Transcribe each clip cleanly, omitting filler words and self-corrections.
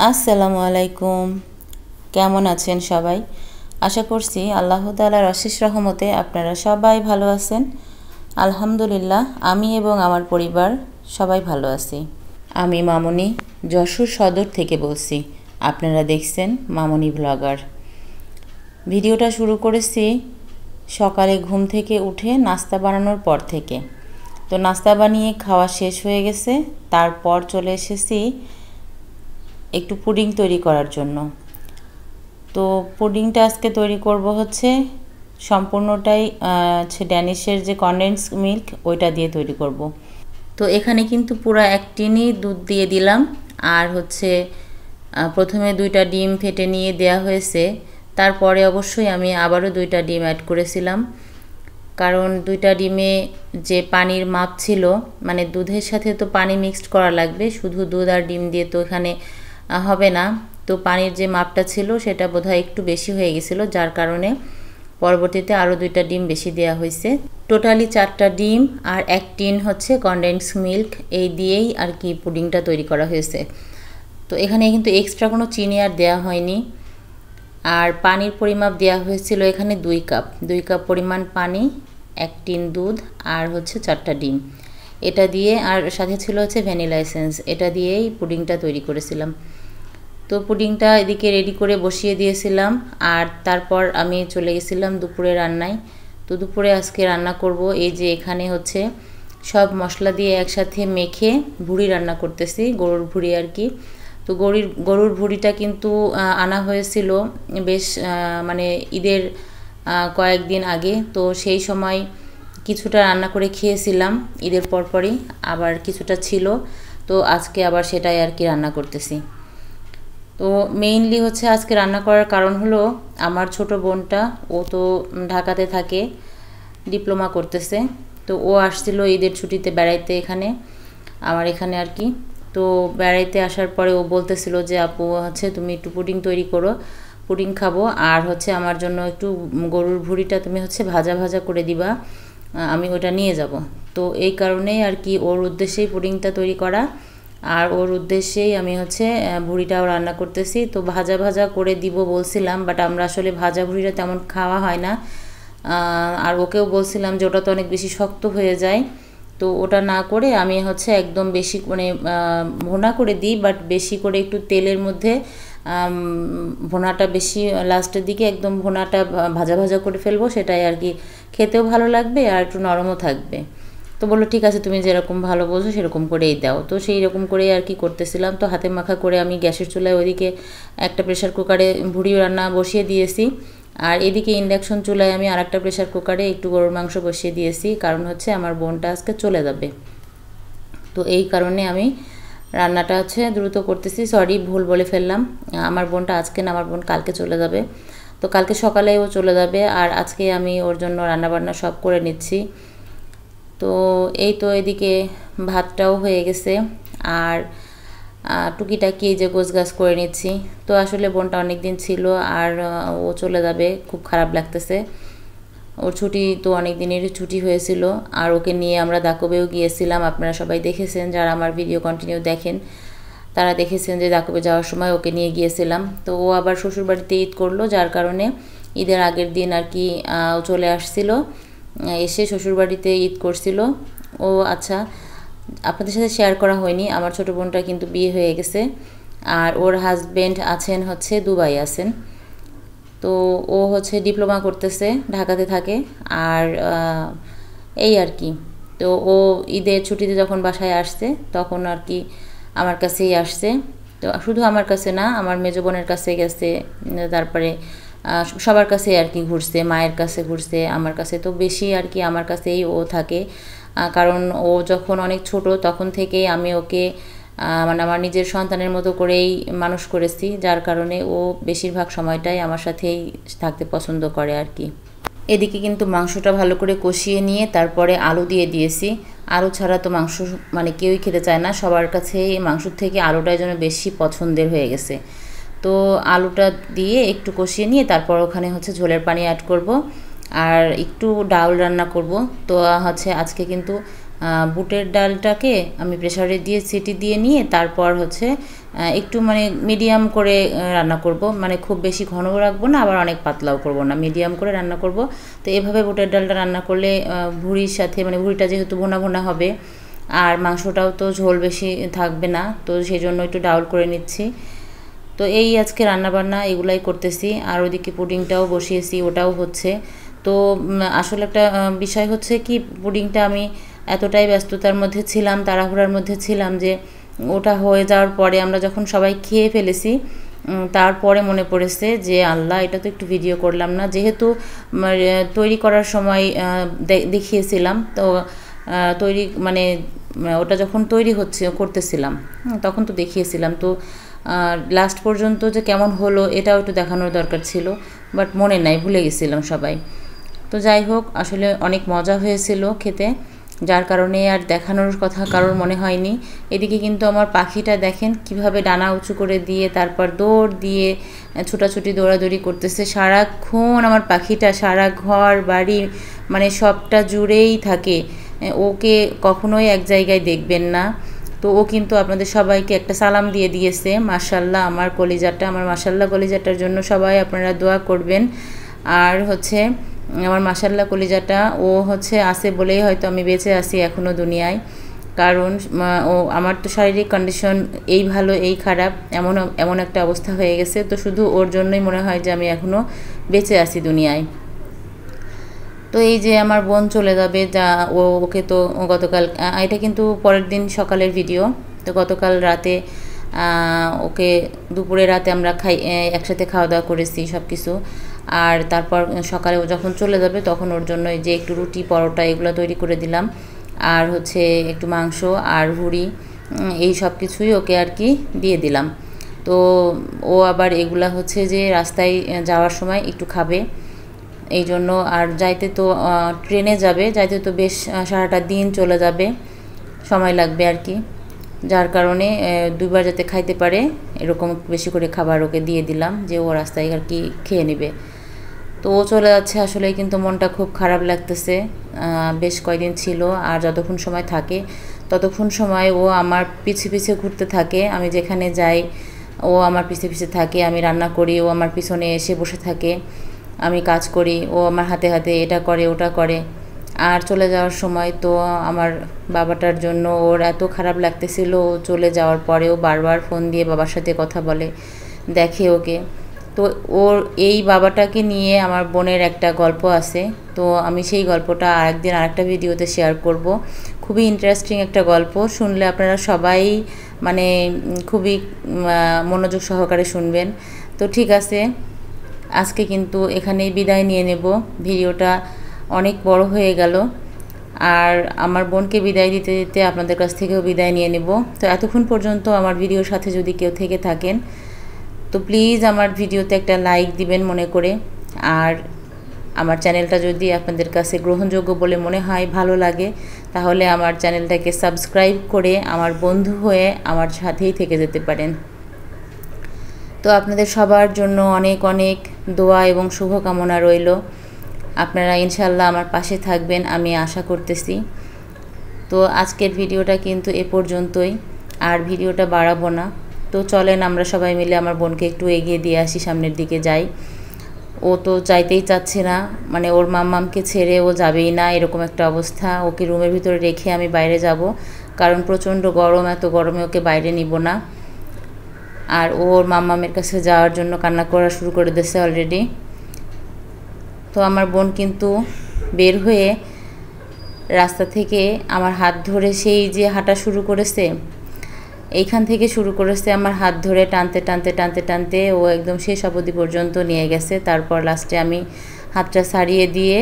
আসসালামু আলাইকুম। কেমন আছেন সবাই? আশা করছি আল্লাহ তাআলার অশেষ রহমতে আপনারা সবাই ভালো আছেন। আলহামদুলিল্লাহ, আমি এবং আমার পরিবার সবাই ভালো আছি। আমি মামনি, যশোর সদর থেকে বলছি। আপনারা দেখছেন মামনি ব্লগার। ভিডিওটা শুরু করেছি সকালে ঘুম থেকে উঠে নাস্তা বানানোর পর থেকে। তো নাস্তা বানিয়ে খাওয়া শেষ হয়ে গেছে, তারপর চলে এসেছি একটু পুডিং তৈরি করার জন্য। তো পুডিংটা আজকে তৈরি করব হচ্ছে সম্পূর্ণটাই ড্যানিশের যে কনডেন্স মিল্ক ওইটা দিয়ে তৈরি করব। তো এখানে কিন্তু পুরো এক টিনই দুধ দিয়ে দিলাম, আর হচ্ছে প্রথমে 2টা ডিম ফেটে নিয়ে দেয়া হয়েছে। তারপরে অবশ্যই আমি আবারও 2টা ডিম অ্যাড করেছিলাম, কারণ 2টা ডিমে যে পানির মাপ ছিল, মানে দুধের সাথে তো পানি মিক্সড করা লাগবে, শুধু দুধ আর ডিম দিয়ে তো এখানে হবে না। তো পানির যে মাপটা ছিল সেটা বোধহয় একটু বেশি হয়ে গেছিলো, যার কারণে পরবর্তীতে আরও 2টা ডিম বেশি দেওয়া হয়েছে। টোটালি 4টা ডিম আর 1 টিন হচ্ছে কনডেন্স মিল্ক, এই দিয়েই আর কি পুডিংটা তৈরি করা হয়েছে। তো এখানে কিন্তু এক্সট্রা কোনো চিনি আর দেওয়া হয়নি। আর পানির পরিমাপ দেওয়া হয়েছিল এখানে 2 কাপ পরিমাণ পানি, 1 টিন দুধ আর হচ্ছে 4টা ডিম। এটা দিয়ে, আর সাথে ছিল হচ্ছে ভ্যানিলা এসেন্স, এটা দিয়েই পুডিংটা তৈরি করেছিলাম। তো পুডিংটা এদিকে রেডি করে বসিয়ে দিয়েছিলাম, আর তারপর আমি চলে গেছিলাম দুপুরে রান্নায়। তো দুপুরে আজকে রান্না করব এই যে এখানে হচ্ছে সব মশলা দিয়ে একসাথে মেখে ভুড়ি রান্না করতেছি, গরুর ভুড়ি আর কি। তো গরুর ভুড়িটা কিন্তু আনা হয়েছিল বেশ মানে ঈদের কয়েকদিন আগে। তো সেই সময় কিছুটা রান্না করে খেয়েছিলাম ঈদের পরপরই, আবার কিছুটা ছিল। তো আজকে আবার সেটাই আর কি রান্না করতেছি। তো মেইনলি হচ্ছে আজকে রান্না করার কারণ হলো আমার ছোট বোনটা, ও তো ঢাকাতে থাকে, ডিপ্লোমা করতেছে। তো ও আসছিল ঈদের ছুটিতে বেড়াইতে এখানে, আমার এখানে আর কি। তো বেড়াইতে আসার পরে ও বলতেছিল যে আপু হচ্ছে তুমি একটু পুডিং তৈরি করো, পুডিং খাবো, আর হচ্ছে আমার জন্য একটু গরুর ভুড়িটা তুমি হচ্ছে ভাজা ভাজা করে দিবা, আমি ওটা নিয়ে যাব। তো এই কারণেই আর কি ওর উদ্দেশ্যেই পুডিংটা তৈরি করা, আর ওর উদ্দেশ্যেই আমি হচ্ছে ভুড়িটাও রান্না করতেছি। তো ভাজা ভাজা করে দিব বলছিলাম, বাট আমরা আসলে ভাজা ভুড়িটা তেমন খাওয়া হয় না। আর ওকেও বলছিলাম যে ওটা তো অনেক বেশি শক্ত হয়ে যায়, তো ওটা না করে আমি হচ্ছে একদম বেশি মানে ভুনা করে দিই, বাট বেশি করে একটু তেলের মধ্যে ভুনাটা বেশি লাস্টের দিকে একদম ভুনাটা ভাজা ভাজা করে ফেলবো, সেটাই আর কি খেতেও ভালো লাগবে আর একটু নরমও থাকবে। তো বললো ঠিক আছে, তুমি যেরকম ভালো বোঝো সেরকম করেই দাও। তো সেই রকম করেই আর কি করতেছিলাম। তো হাতে মাখা করে আমি গ্যাসের চুলায় ওইদিকে একটা প্রেশার কুকারে ভুড়ি রান্না বসিয়ে দিয়েছি, আর এদিকে ইন্ডাকশন চুলায় আমি আরেকটা প্রেশার কুকারে একটু গরুর মাংস বসিয়ে দিয়েছি, কারণ হচ্ছে আমার বোনটা আজকে চলে যাবে। তো এই কারণে আমি রান্নাটা হচ্ছে দ্রুত করতেছি। সরি, ভুল বলে ফেললাম, আমার বোনটা আজকে না, আমার বোন কালকে চলে যাবে। তো কালকে সকালে ও চলে যাবে, আর আজকে আমি ওর জন্য রান্নাবান্না সব করে নিচ্ছি। তো এই তো এদিকে ভাতটাও হয়ে গেছে, আর টুকিটাকি যে গোছগাছ করে নিচ্ছি। তো আসলে বোনটা অনেক দিন ছিল, আর ও চলে যাবে, খুব খারাপ লাগতেছে। ওর ছুটি তো অনেক দিনেরই ছুটি হয়েছিল, আর ওকে নিয়ে আমরা দাকবেও গিয়েছিলাম। আপনারা সবাই দেখেছেন, যারা আমার ভিডিও কন্টিনিউ দেখেন তারা দেখেছেন যে দাকবে যাওয়ার সময় ওকে নিয়ে গিয়েছিলাম। তো ও আবার শ্বশুরবাড়িতে ঈদ করলো, যার কারণে ঈদের আগের দিন আর কি ও চলে আসছিল, এসে শ্বশুরবাড়িতে ঈদ করছিল। ও আচ্ছা, আপনাদের সাথে শেয়ার করা হয়নি, আমার ছোটো বোনটা কিন্তু বিয়ে হয়ে গেছে, আর ওর হাজব্যান্ড আছেন হচ্ছে দুবাই আছেন। তো ও হচ্ছে ডিপ্লোমা করতেছে, ঢাকাতে থাকে, আর এই আর কি। তো ও ঈদের ছুটিতে যখন বাসায় আসছে তখন আর কি আমার কাছেই আসছে। তো শুধু আমার কাছে না, আমার মেজো বোনের কাছে গেছে, তারপরে সবার কাছে আর কি ঘুরছে, মায়ের কাছে ঘুরছে, আমার কাছে তো বেশি আর কি আমার কাছেই ও থাকে। কারণ ও যখন অনেক ছোট তখন থেকেই আমি ওকে মানে আমার নিজের সন্তানের মতো করেই মানুষ করেছি, যার কারণে ও বেশিরভাগ সময়টাই আমার সাথেই থাকতে পছন্দ করে আর কি। এদিকে কিন্তু মাংসটা ভালো করে কষিয়ে নিয়ে তারপরে আলু দিয়ে দিয়েছি। আলু ছাড়া তো মাংস মানে কেউই খেতে চায় না, সবার কাছেই মাংসর থেকে আলুটাই যেন বেশি পছন্দের হয়ে গেছে। তো আলুটা দিয়ে একটু কষিয়ে নিয়ে তারপর ওখানে হচ্ছে ঝোলের পানি অ্যাড করব, আর একটু ডাউল রান্না করব। তো হচ্ছে আজকে কিন্তু বুটের ডালটাকে আমি প্রেসারে দিয়ে সিটি দিয়ে নিয়ে তারপর হচ্ছে একটু মানে মিডিয়াম করে রান্না করব, মানে খুব বেশি ঘনও রাখবো না, আবার অনেক পাতলাও করব না, মিডিয়াম করে রান্না করব। তো এভাবে বুটের ডালটা রান্না করলে ভুড়ির সাথে, মানে ভুড়িটা যেহেতু ভোনা ভোনা হবে আর মাংসটাও তো ঝোল বেশি থাকবে না, তো সেই জন্য একটু ডাউল করে নিচ্ছি। তো এই আজকে রান্নাবান্না এগুলাই করতেছি, আর ওদিকে পুডিংটাও বসিয়েছি, ওটাও হচ্ছে। তো আসলে একটা বিষয় হচ্ছে কি, পুডিংটা আমি এতটাই ব্যস্ততার মধ্যে ছিলাম, তাড়াহুড়ার মধ্যে ছিলাম যে ওটা হয়ে যাওয়ার পরে আমরা যখন সবাই খেয়ে ফেলেছি তারপরে মনে পড়েছে যে আল্লাহ, এটা তো একটু ভিডিও করলাম না, যেহেতু তৈরি করার সময় দেখিয়েছিলাম। তো তৈরি মানে ওটা যখন তৈরি করতেছিলাম তখন তো দেখিয়েছিলাম, তো লাস্ট পর্যন্ত যে কেমন হলো এটাও একটু দেখানোর দরকার ছিল, বাট মনে নাই, ভুলে গেছিলাম সবাই। তো যাই হোক, আসলে অনেক মজা হয়েছিল খেতে, যার কারণে আর দেখানোর কথা কারোর মনে হয়নি। এদিকে কিন্তু আমার পাখিটা দেখেন কিভাবে ডানা উঁচু করে দিয়ে তারপর দৌড় দিয়ে ছোটাছুটি দৌড়াদৌড়ি করতেছে সারাক্ষণ। আমার পাখিটা সারা ঘর বাড়ি মানে সবটা জুড়েই থাকে, ওকে কখনোই এক জায়গায় দেখবেন না। তো ও কিন্তু আপনাদের সবাইকে একটা সালাম দিয়ে দিয়েছে, মাশাল্লাহ আমার কলিজাটা, আমার মাশাল্লাহ কলিজাটার জন্য সবাই আপনারা দোয়া করবেন। আর হচ্ছে আমার মাশাল্লাহ কলিজাটা ও হচ্ছে আছে বলেই হয়তো আমি বেঁচে আছি এখনও দুনিয়ায়, কারণ ও আমার তো শারীরিক কন্ডিশন এই ভালো এই খারাপ এমন একটা অবস্থা হয়ে গেছে, তো শুধু ওর জন্যই মনে হয় যে আমি এখনও বেঁচে আছি দুনিয়ায়। তো এই যে আমার বোন চলে যাবে, যা ওকে তো গতকাল, এটা কিন্তু পরের দিন সকালের ভিডিও। তো গতকাল রাতে ওকে দুপুরে রাতে আমরা একসাথে খাওয়া দাওয়া করেছি সব কিছু। আর তারপর সকালে ও যখন চলে যাবে তখন ওর জন্য এই যে একটু রুটি পরোটা এগুলো তৈরি করে দিলাম, আর হচ্ছে একটু মাংস আর হুড়ি, এই সব কিছুই ওকে আর কি দিয়ে দিলাম। তো ও আবার এগুলা হচ্ছে যে রাস্তায় যাওয়ার সময় একটু খাবে এই জন্য। আর যাইতে তো ট্রেনে যাবে, যাইতে তো বেশ সারাটা দিন চলে যাবে, সময় লাগবে আর কি, যার কারণে দুইবার যাতে খাইতে পারে এরকম বেশি করে খাবার ওকে দিয়ে দিলাম, যে ও রাস্তায় আর কি খেয়ে নেবে। তো ও চলে যাচ্ছে, আসলে কিন্তু মনটা খুব খারাপ লাগতেছে। বেশ কয়দিন ছিল, আর যতক্ষণ সময় থাকে ততক্ষণ সময় ও আমার পিছে পিছে ঘুরতে থাকে, আমি যেখানে যাই ও আমার পিছে পিছে থাকে, আমি রান্না করি ও আমার পিছনে এসে বসে থাকে, আমি কাজ করি ও আমার হাতে হাতে এটা করে ওটা করে। আর চলে যাওয়ার সময় তো আমার বাবাটার জন্য ওর এত খারাপ লাগতেছিল, ও চলে যাওয়ার পরেও বারবার ফোন দিয়ে বাবার সাথে কথা বলে, দেখে ওকে। তো ওর এই বাবাটাকে নিয়ে আমার বোনের একটা গল্প আছে, তো আমি সেই গল্পটা আরেকদিন আরেকটা ভিডিওতে শেয়ার করব। খুবই ইন্টারেস্টিং একটা গল্প, শুনলে আপনারা সবাই মানে খুবই মনোযোগ সহকারে শুনবেন। তো ঠিক আছে, আজকে কিন্তু এখানেই বিদায় নিয়ে নেব, ভিডিওটা অনেক বড় হয়ে গেল। আর আমার বোনকে বিদায় দিতে দিতে আপনাদের কাছ থেকেও বিদায় নিয়ে নেব। তো এতক্ষণ পর্যন্ত আমার ভিডিওর সাথে যদি কেউ থেকে থাকেন তো প্লিজ আমার ভিডিওতে একটা লাইক দিবেন মনে করে। আর আমার চ্যানেলটা যদি আপনাদের কাছে গ্রহণযোগ্য বলে মনে হয়, ভালো লাগে, তাহলে আমার চ্যানেলটাকে সাবস্ক্রাইব করে আমার বন্ধু হয়ে আমার সাথেই থেকে যেতে পারেন। তো আপনাদের সবার জন্য অনেক অনেক দোয়া এবং শুভকামনা রইল। আপনারা ইনশাল্লাহ আমার পাশে থাকবেন আমি আশা করতেছি। তো আজকের ভিডিওটা কিন্তু এ পর্যন্তই, আর ভিডিওটা বাড়াবো না। তো চলেন আমরা সবাই মিলে আমার বোনকে একটু এগিয়ে দিয়ে আসি, সামনের দিকে যাই। ও তো যাইতেই চাচ্ছে না, মানে ওর মাম্মামকে ছেড়ে ও যাবেই না, এরকম একটা অবস্থা। ওকে রুমের ভিতরে রেখে আমি বাইরে যাব, কারণ প্রচণ্ড গরম, এত গরমে ওকে বাইরে নিব না। আর ওর মাম্মামের কাছে যাওয়ার জন্য কান্না করা শুরু করে দিয়েছে অলরেডি। তো আমার বোন কিন্তু বের হয়ে রাস্তা থেকে আমার হাত ধরে সেই যে হাঁটা শুরু করেছে, এইখান থেকে শুরু করেছে আমার হাত ধরে টানতে টানতে টানতে টানতে ও একদম শেষ অবধি পর্যন্ত নিয়ে গেছে। তারপর লাস্টে আমি হাতটা ছাড়িয়ে দিয়ে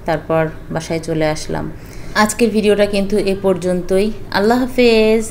তারপর বাসায় চলে আসলাম। আজকের ভিডিওটা কিন্তু এ পর্যন্তই। আল্লাহ হাফেজ।